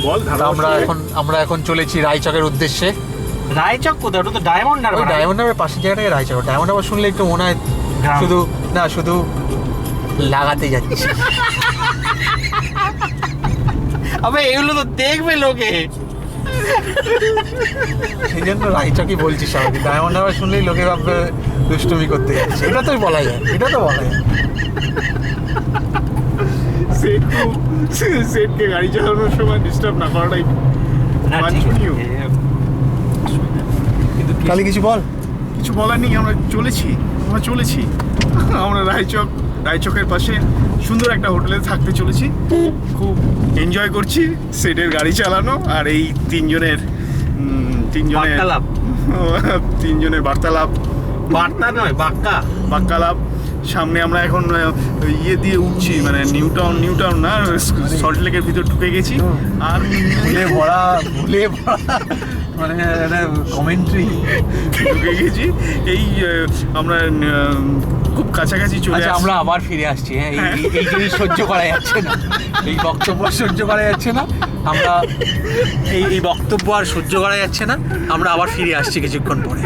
বল আমরা এখন চলেছি রায়চকের উদ্দেশ্যে। রায়চক কোথায়? ওটা তো ডায়মন্ড হারবার। ডায়মন্ড হারবার পাশের জায়গাটাকে রায়চক। ডায়মন্ড হারবার শুনলে একটু মনে হয় শুধু লাগাতে যাচ্ছি। আবে এগুলো তো দেখবে লোকে, সেই জন্য রায়চকই বলছি স্বাভাবিক। ডায়মন্ড হারবার শুনলেই লোকে ভাববে দুষ্টুমি করতে যাচ্ছে। এটা তো বলা যায়। সেটকে গাড়ি চালানোর সময় ডিস্টার্ব না করাটাই বাঞ্ছনীয়। কিন্তু কালি কিছু বল। কিছু বলার নেই, আমরা চলেছি আমরা রায়চকের পাশে সুন্দর একটা হোটেলে থাকতে চলেছি। খুব এনজয় করছি সেটের গাড়ি চালানো আর এই তিনজনের বার্তালাপ। বার্তা নয়, বাক্যালাপ। সামনে আমরা এখন ইয়ে দিয়ে উঠছি, মানে নিউ টাউন না, সল্ট লেকের ভিতর ঢুকে গেছি। আর ভুলে ভরা মানে কমেন্ট্রি ঢুকে গেছি। এই আমরা খুব কাছাকাছি চলে আসছি। আমরা আবার ফিরে আসছি। হ্যাঁ, এই জিনিস সহ্য করা যাচ্ছে না, এই বক্তব্য সহ্য করা যাচ্ছে না। আমরা এই বক্তব্য আর সহ্য করা যাচ্ছে না। আমরা আবার ফিরে আসছি কিছুক্ষণ পরে।